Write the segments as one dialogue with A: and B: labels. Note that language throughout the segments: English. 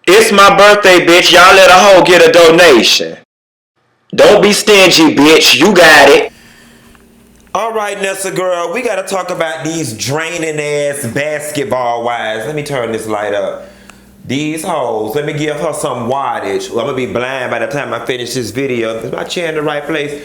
A: It's my birthday, bitch. Y'all let a hoe get a donation. Don't be stingy, bitch. You got it.
B: All right, Nessa girl, we gotta talk about these draining ass basketball wives. Let me turn this light up. These hoes, let me give her some wattage. Well, I'm gonna be blind by the time I finish this video. Is my chair in the right place?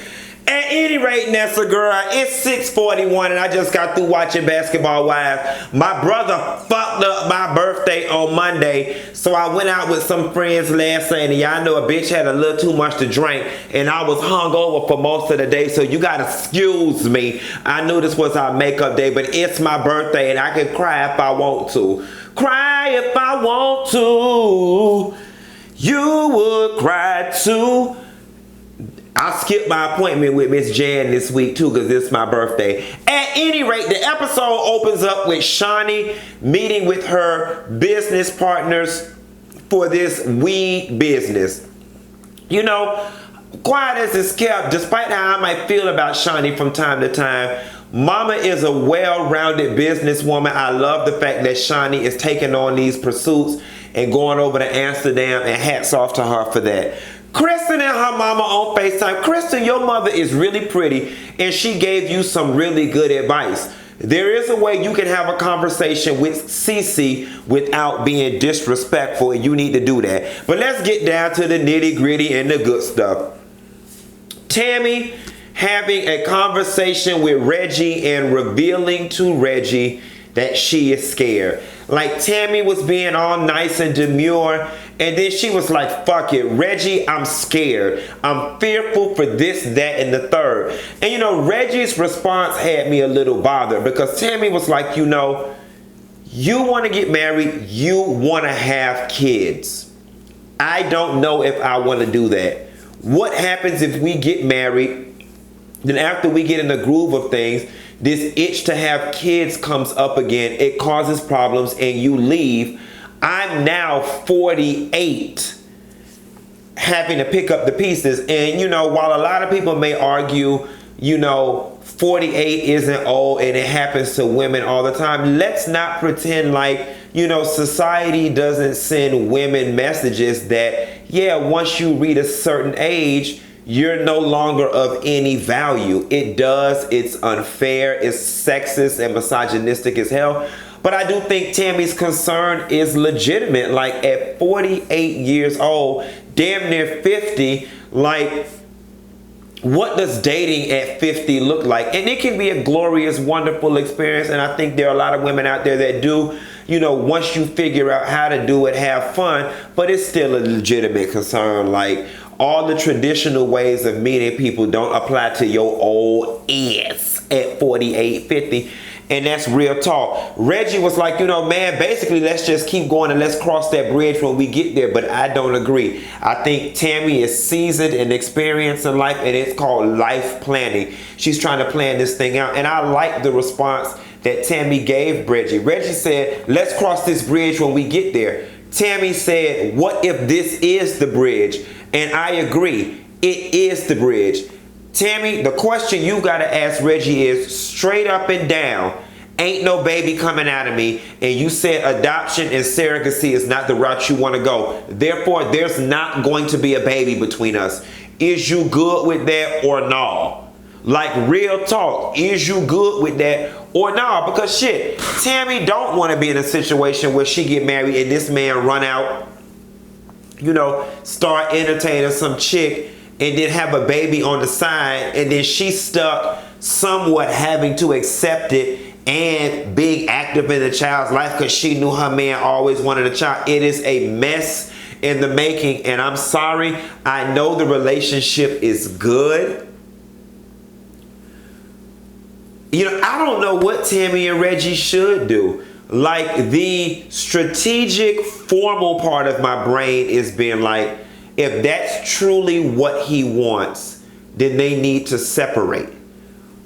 B: At any rate, Nessa girl, it's 6:41 and I just got through watching Basketball Wives. My brother fucked up my birthday on Monday, so I went out with some friends last night, and y'all know a bitch had a little too much to drink, and I was hungover for most of the day, so you gotta excuse me. I knew this was our makeup day, but it's my birthday and I can cry if I want to. Cry if I want to. You would cry too. I skipped my appointment with Miss Jan this week too because it's my birthday. At any rate, the episode opens up with Shaunie meeting with her business partners for this weed business. You know, quiet as it's kept, despite how I might feel about Shaunie from time to time, Mama is a well-rounded businesswoman. I love the fact that Shaunie is taking on these pursuits and going over to Amsterdam, and hats off to her for that. Kristen and her mama on FaceTime. Kristen, your mother is really pretty and she gave you some really good advice. There is a way you can have a conversation with CeCe without being disrespectful, and you need to do that. But let's get down to the nitty gritty and the good stuff. Tami having a conversation with Reggie and revealing to Reggie that she is scared. Like, Tami was being all nice and demure, and then she was like, fuck it, Reggie, I'm scared. I'm fearful for this, that, and the third. And you know, Reggie's response had me a little bothered because Tami was like, you know, you want to get married, you want to have kids. I don't know if I want to do that. What happens if we get married, then after we get in the groove of things, this itch to have kids comes up again, it causes problems, and you leave. I'm now 48, having to pick up the pieces. And you know, while a lot of people may argue, you know, 48 isn't old and it happens to women all the time, let's not pretend like, you know, society doesn't send women messages that, yeah, once you reach a certain age, you're no longer of any value. It does. It's unfair. It's sexist and misogynistic as hell. But I do think Tami's concern is legitimate. Like, at 48 years old, damn near 50, like, what does dating at 50 look like? And it can be a glorious, wonderful experience. And I think there are a lot of women out there that do, you know, once you figure out how to do it, have fun. But it's still a legitimate concern. Like, all the traditional ways of meeting people don't apply to your old ass at 48, 50. And that's real talk. Reggie was like, you know, man, basically let's just keep going and let's cross that bridge when we get there. But I don't agree. I think Tami is seasoned and experienced in life, and it's called life planning. She's trying to plan this thing out. And I like the response that Tami gave Reggie. Reggie said, let's cross this bridge when we get there. Tami said, what if this is the bridge? And I agree, it is the bridge. Tami, the question you gotta ask Reggie is straight up and down, ain't no baby coming out of me, and you said adoption and surrogacy is not the route you wanna go. Therefore, there's not going to be a baby between us. Is you good with that or no? Like, real talk, is you good with that or no? Because shit, Tami don't wanna be in a situation where she get married and this man run out, you know, start entertaining some chick and then have a baby on the side, and then she's stuck somewhat having to accept it and being active in the child's life because she knew her man always wanted a child. It is a mess in the making, and I'm sorry. I know the relationship is good. You know, I don't know what Tami and Reggie should do. Like, the strategic, formal part of my brain is being like, if that's truly what he wants, then they need to separate.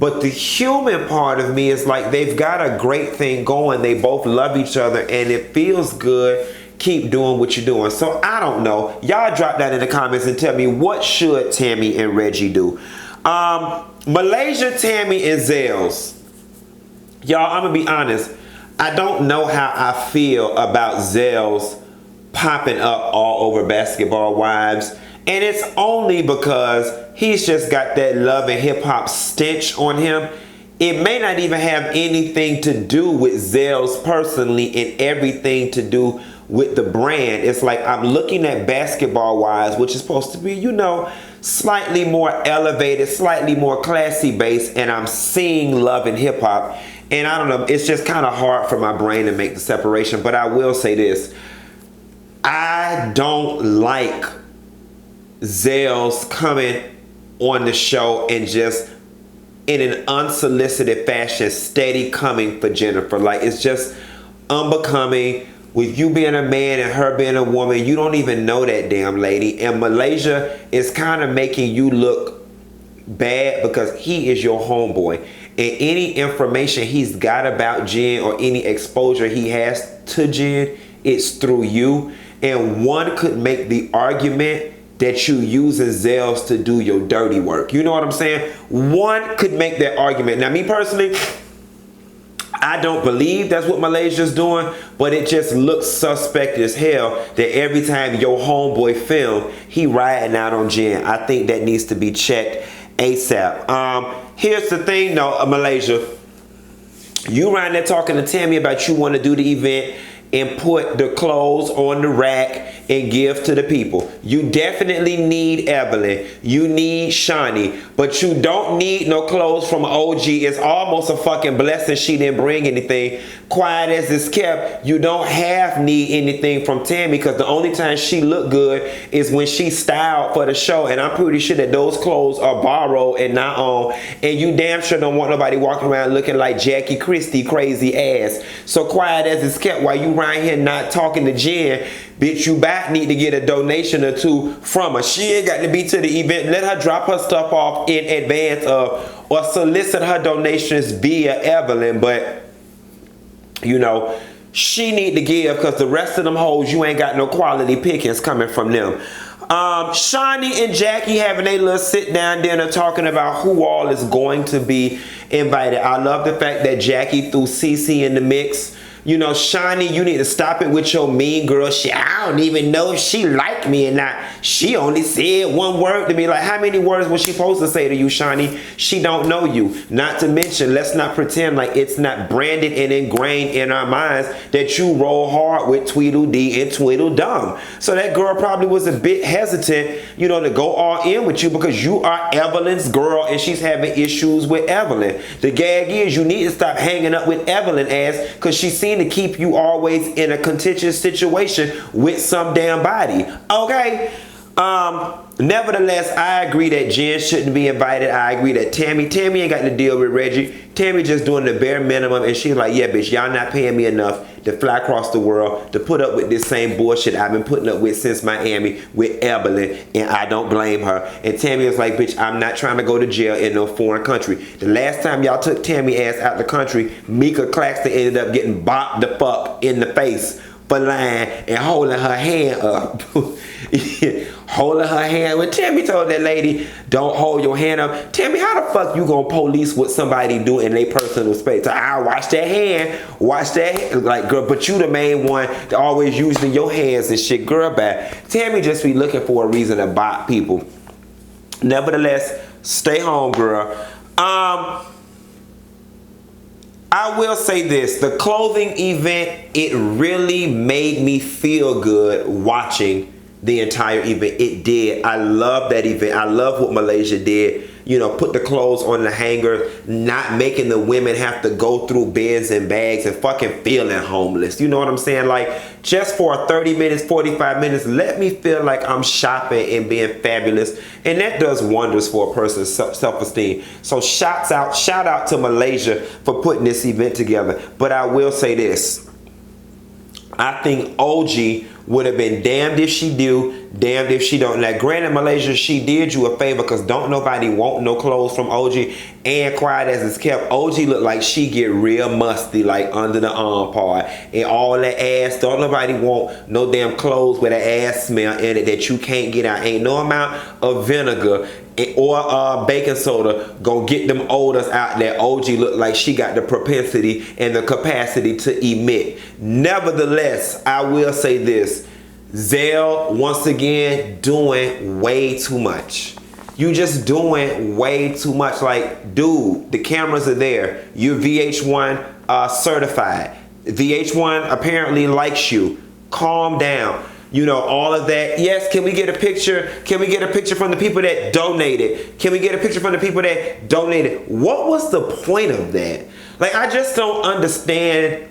B: But the human part of me is like, they've got a great thing going. They both love each other and it feels good. Keep doing what you're doing. So I don't know. Y'all drop that in the comments and tell me, what should Tami and Reggie do? Malaysia, Tami, and Zales. Y'all, I'm gonna be honest. I don't know how I feel about Zales popping up all over Basketball Wives. And it's only because he's just got that love and hip hop stench on him. It may not even have anything to do with Zell's personally and everything to do with the brand. It's like I'm looking at Basketball Wives, which is supposed to be, you know, slightly more elevated, slightly more classy based, and I'm seeing love and hip hop. And I don't know, it's just kind of hard for my brain to make the separation. But I will say this. I don't like Zell's coming on the show and just in an unsolicited fashion steady coming for Jennifer. Like, it's just unbecoming. With you being a man and her being a woman, you don't even know that damn lady. And Malaysia is kind of making you look bad because he is your homeboy. And any information he's got about Jen or any exposure he has to Jen, it's through you. And one could make the argument that you using Zell's to do your dirty work. You know what I'm saying? One could make that argument. Now, me personally, I don't believe that's what Malaysia's doing, but it just looks suspect as hell that every time your homeboy film, he riding out on Jen. I think that needs to be checked ASAP. Here's the thing though, Malaysia. You around there talking to Tami about you want to do the event and put the clothes on the rack and give to the people. You definitely need Evelyn. You need Shaunie. But you don't need no clothes from OG. It's almost a fucking blessing she didn't bring anything. Quiet as it's kept, you don't need anything from Tami because the only time she look good is when she styled for the show. And I'm pretty sure that those clothes are borrowed and not on. And you damn sure don't want nobody walking around looking like Jackie Christie crazy ass. So quiet as it's kept while you around here not talking to Jen, bitch, you back need to get a donation or two from her. She ain't got to be to the event. Let her drop her stuff off in advance of or solicit her donations via Evelyn. But, you know, she need to give because the rest of them hoes, you ain't got no quality pickings coming from them. Shaunie and Jackie having a little sit down dinner talking about who all is going to be invited. I love the fact that Jackie threw CeCe in the mix. You know, Shaunie, you need to stop it with your mean girl shit. I don't even know if she liked me or not. She only said one word to me. Like, how many words was she supposed to say to you, Shaunie? She don't know you. Not to mention, let's not pretend like it's not branded and ingrained in our minds that you roll hard with Tweedledee and Tweedledum. So that girl probably was a bit hesitant, you know, to go all in with you because you are Evelyn's girl and she's having issues with Evelyn. The gag is you need to stop hanging up with Evelyn ass because she seems to keep you always in a contentious situation with some damn body. Okay? Nevertheless, I agree that Jen shouldn't be invited. I agree that Tami ain't got to deal with Reggie. Tami just doing the bare minimum and she's like, yeah, bitch, y'all not paying me enough to fly across the world to put up with this same bullshit I've been putting up with since Miami with Evelyn, and I don't blame her. And Tami was like, bitch, I'm not trying to go to jail in no foreign country. The last time y'all took Tami ass out the country, Mika Claxton ended up getting bopped the fuck in the face for lying and holding her hand up. Holding her hand. When Tami told that lady, don't hold your hand up. Tami, how the fuck you gonna police what somebody do in their personal space? So, watch that hand. Watch that hand. Like, girl, but you the main one that always using your hands and shit. Girl, bad. Tami just be looking for a reason to bop people. Nevertheless, stay home, girl. I will say this, the clothing event, it really made me feel good watching the entire event. It did. I love that event. I love what Malaysia did. You know, put the clothes on the hanger, not making the women have to go through bins and bags and fucking feeling homeless. You know what I'm saying? Like, just for 30 minutes, 45 minutes, let me feel like I'm shopping and being fabulous. And that does wonders for a person's self-esteem. So shout out to Malaysia for putting this event together. But I will say this. I think OG would have been damned if she do, damned if she don't. Now, granted, Malaysia, she did you a favor because don't nobody want no clothes from OG. And quiet as it's kept, OG look like she get real musty, like under the arm part. And all that ass, don't nobody want no damn clothes with an ass smell in it that you can't get out. Ain't no amount of vinegar or baking soda gonna get them odors out that OG look like she got the propensity and the capacity to emit. Nevertheless, I will say this. Zell, once again, doing way too much. You just doing way too much. Like, dude, the cameras are there. You're VH1 certified. VH1 apparently likes you. Calm down. You know, all of that. Yes, can we get a picture? Can we get a picture from the people that donated? Can we get a picture from the people that donated? What was the point of that? Like, I just don't understand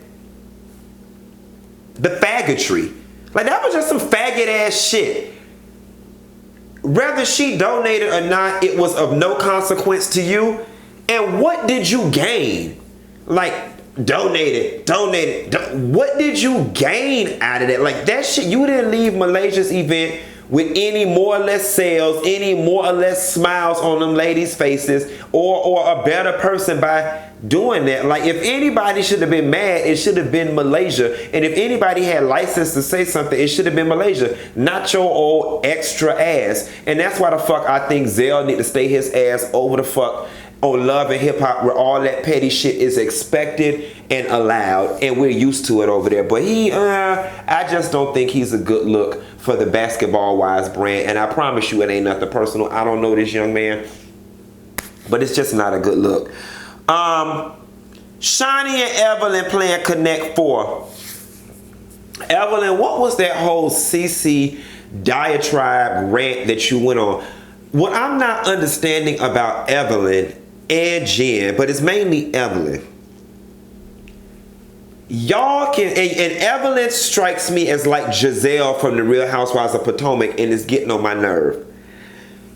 B: the faggotry. Like, that was just some faggot ass shit. Whether she donated or not, it was of no consequence to you. And what did you gain? Like, donated. What did you gain out of that? Like, that shit, you didn't leave Malaysia's event with any more or less sales, any more or less smiles on them ladies' faces, or a better person by doing that. Like, if anybody should have been mad, it should have been Malaysia. And if anybody had license to say something, it should have been Malaysia, not your old extra ass. And that's why the fuck I think Zell need to stay his ass over the fuck on Love and Hip Hop, where all that petty shit is expected and allowed, and we're used to it over there. But I just don't think he's a good look for the Basketball Wives brand. And I promise you, it ain't nothing personal. I don't know this young man, but it's just not a good look. Shaunie and Evelyn playing Connect 4. Evelyn, what was that whole CeCe diatribe rant that you went on? What I'm not understanding about Evelyn and Jen, but it's mainly Evelyn. Y'all can, and Evelyn strikes me as like Giselle from the Real Housewives of Potomac, and it's getting on my nerve.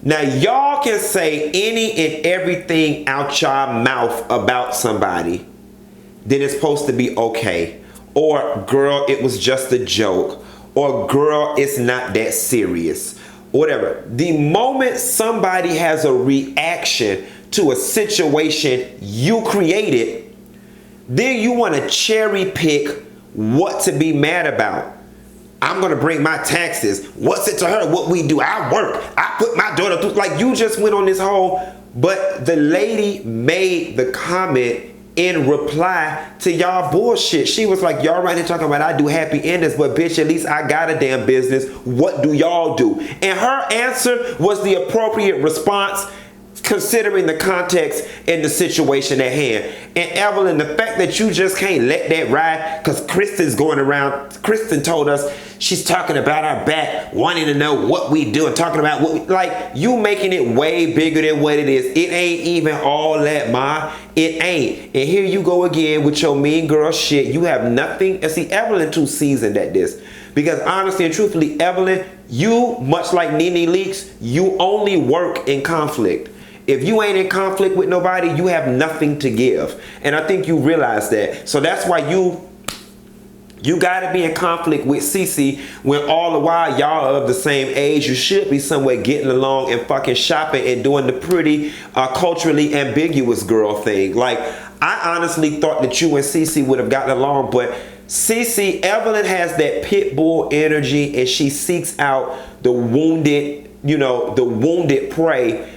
B: Now, y'all can say any and everything out y'all mouth about somebody, then it's supposed to be okay. Or, girl, it was just a joke. Or, girl, it's not that serious. Whatever. The moment somebody has a reaction to a situation you created, then you want to cherry pick what to be mad about. I'm going to bring my taxes. What's it to her? What we do? I work. I put my daughter through. Like, you just went on this whole, but the lady made the comment in reply to y'all bullshit. She was like, y'all right here talking about I do happy endings, but bitch, at least I got a damn business. What do y'all do? And her answer was the appropriate response, considering the context and the situation at hand. And Evelyn, the fact that you just can't let that ride, because Kristen's going around, Kristen told us she's talking about our back, wanting to know what we do and talking about what we, like, you making it way bigger than what it is. It ain't even all that, ma. It ain't. And here you go again with your mean girl shit. You have nothing. And see, Evelyn too seasoned at this. Because honestly and truthfully, Evelyn, you, much like Nene Leakes, you only work in conflict. If you ain't in conflict with nobody, you have nothing to give. And I think you realize that. So that's why you gotta be in conflict with CeCe when all the while y'all are of the same age. You should be somewhere getting along and fucking shopping and doing the pretty culturally ambiguous girl thing. Like, I honestly thought that you and CeCe would have gotten along, but CeCe, Evelyn has that pit bull energy, and she seeks out the wounded, you know, the wounded prey.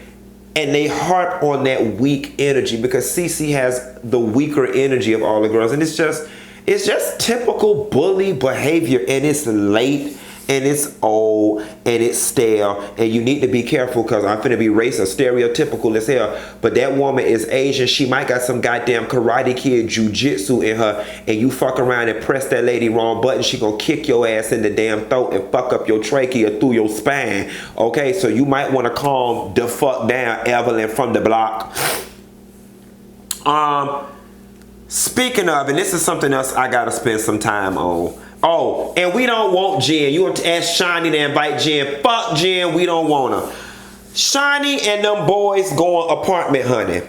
B: And they harp on that weak energy because CeCe has the weaker energy of all the girls. And it's just typical bully behavior, and it's late, and it's old, and it's stale, and you need to be careful because I'm finna be racist, stereotypical as hell. But that woman is Asian. She might got some goddamn Karate Kid jujitsu in her, and you fuck around and press that lady wrong button, she gonna kick your ass in the damn throat and fuck up your trachea through your spine. Okay, so you might want to calm the fuck down, Evelyn from the block. Speaking of, and this is something else I gotta spend some time on. Oh, and we don't want Jen. You want to ask Shaunie to invite Jen. Fuck Jen, we don't want her. Shaunie and them boys going apartment hunting.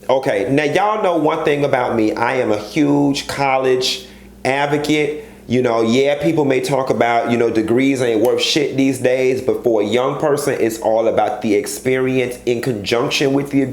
B: Okay, now y'all know one thing about me. I am a huge college advocate. You know, yeah, people may talk about, you know, degrees ain't worth shit these days, but for a young person, it's all about the experience in conjunction with the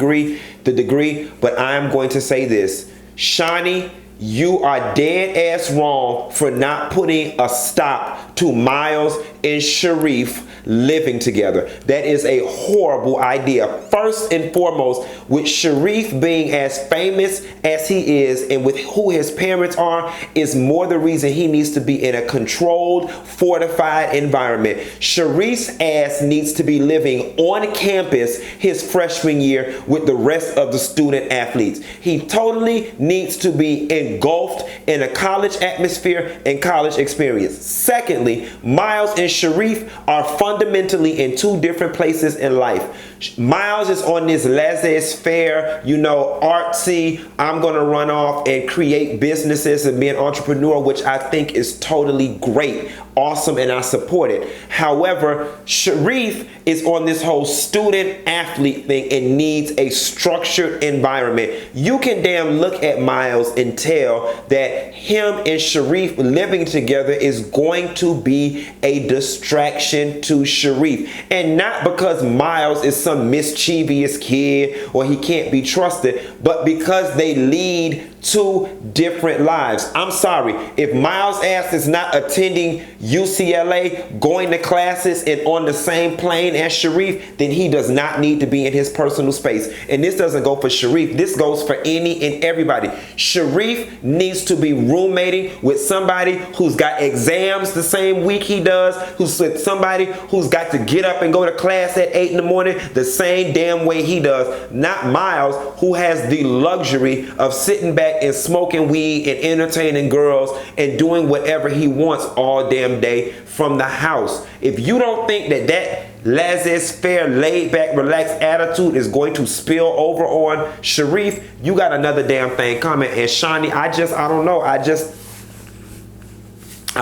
B: degree. But I'm going to say this. Shaunie, you are dead ass wrong for not putting a stop to Miles and Sharif living together. That is a horrible idea. First and foremost, with Sharif being as famous as he is and with who his parents are, is more the reason he needs to be in a controlled, fortified environment. Sharif's ass needs to be living on campus his freshman year with the rest of the student athletes. He totally needs to be engulfed in a college atmosphere and college experience. Secondly, Miles and Sharif are fundamentally in two different places in life. Miles is on this laissez-faire, artsy, I'm gonna run off and create businesses and be an entrepreneur, which I think is totally great, awesome, and I support it. However, Sharif is on this whole student athlete thing and needs a structured environment. You can damn look at Miles and tell that him and Sharif living together is going to be a distraction to Sharif. And not because Miles is some mischievous kid or he can't be trusted, but because they lead two different lives. I'm sorry, if Miles' ass is not attending UCLA, going to classes, and on the same plane as Sharif, then he does not need to be in his personal space. And this doesn't go for Sharif, this goes for any and everybody. Sharif needs to be roommating with somebody who's got exams the same week he does, who's with somebody who's got to get up and go to class at 8 in the morning the same damn way he does. Not Miles, who has the luxury of sitting back and smoking weed and entertaining girls and doing whatever he wants all damn day from the house. If you don't think that laissez-faire, laid-back, relaxed attitude is going to spill over on Sharif, you got another damn thing coming. And Shaunie, I don't know. I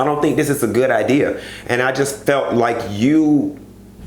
B: don't think this is a good idea. And I just felt like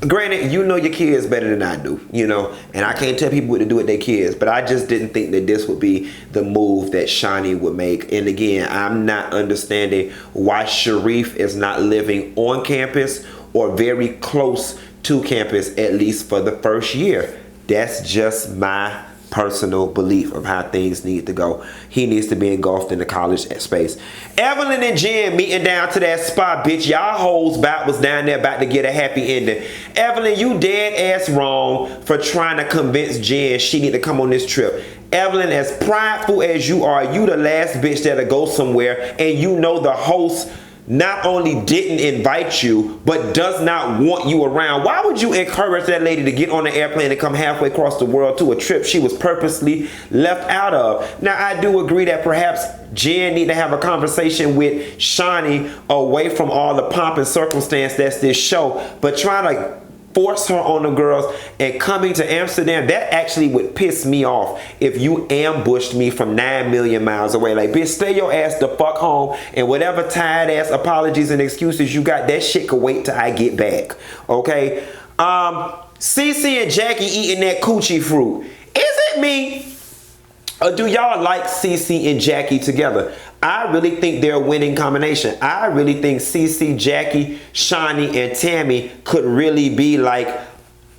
B: granted, you know your kids better than I do, and I can't tell people what to do with their kids, but I just didn't think that this would be the move that Shaunie would make. And again, I'm not understanding why Sharif is not living on campus or very close to campus, at least for the first year. That's just my personal belief of how things need to go. He needs to be engulfed in the college space. Evelyn and Jen meeting down to that spot, bitch. Y'all hoes was down there about to get a happy ending. Evelyn, you dead ass wrong for trying to convince Jen she need to come on this trip. Evelyn, as prideful as you are, you the last bitch that'll go somewhere, and the host not only didn't invite you, but does not want you around. Why would you encourage that lady to get on an airplane and come halfway across the world to a trip she was purposely left out of? Now, I do agree that perhaps Jen need to have a conversation with Shaunie away from all the pomp and circumstance that's this show, but trying to force her on the girls and coming to Amsterdam, that actually would piss me off if you ambushed me from 9 million miles away. Like, bitch, stay your ass the fuck home, and whatever tired ass apologies and excuses you got, that shit could wait till I get back. Okay? CeCe and Jackie eating that coochie fruit. Is it me? Or do y'all like CeCe and Jackie together? I really think they're a winning combination. I really think CeCe, Jackie, Shaunie, and Tami could really be like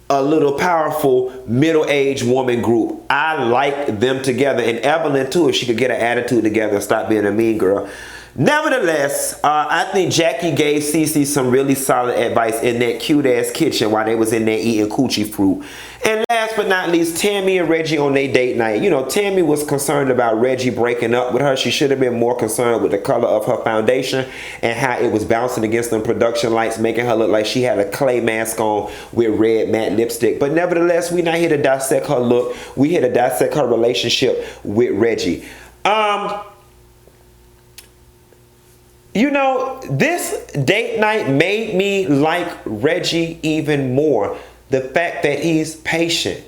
B: a little powerful middle-aged woman group. I like them together. And Evelyn too, if she could get an attitude together and stop being a mean girl. Nevertheless, I think Jackie gave CeCe some really solid advice in that cute-ass kitchen while they was in there eating coochie fruit. And last but not least, Tami and Reggie on their date night. Tami was concerned about Reggie breaking up with her. She should have been more concerned with the color of her foundation and how it was bouncing against them production lights, making her look like she had a clay mask on with red matte lipstick. But nevertheless, we're not here to dissect her look. We're here to dissect her relationship with Reggie. This date night made me like Reggie even more. The fact that he's patient.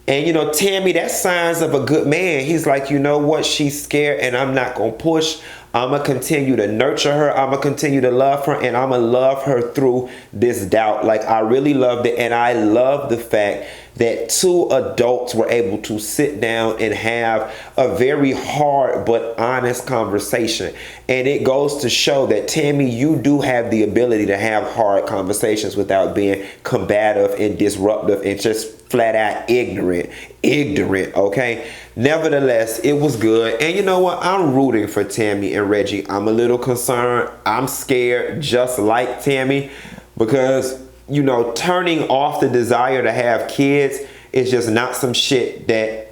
B: And Tami, that's signs of a good man. He's like, you know what? She's scared and I'm not going to push. I'm going to continue to nurture her. I'm going to continue to love her, and I'm going to love her through this doubt. Like, I really loved it. And I love the fact that two adults were able to sit down and have a very hard but honest conversation. And it goes to show that, Tami, you do have the ability to have hard conversations without being combative and disruptive and just flat out ignorant, okay? Nevertheless, it was good. And you know what? I'm rooting for Tami and Reggie. I'm a little concerned. I'm scared, just like Tami. Because, you know, turning off the desire to have kids is just not some shit that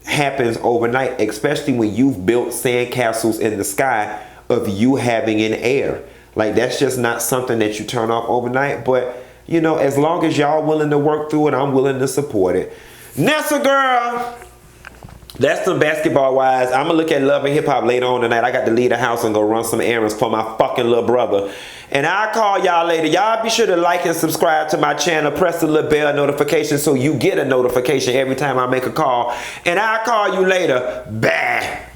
B: happens overnight, especially when you've built sandcastles in the sky of you having an heir. Like, that's just not something that you turn off overnight. But, you know, as long as y'all willing to work through it, I'm willing to support it. Nessa girl, that's some basketball wise. I'm gonna look at Love and Hip Hop later on tonight. I got to leave the house and go run some errands for my fucking little brother. And I'll call y'all later. Y'all be sure to like and subscribe to my channel. Press the little bell notification so you get a notification every time I make a call. And I'll call you later. Bye.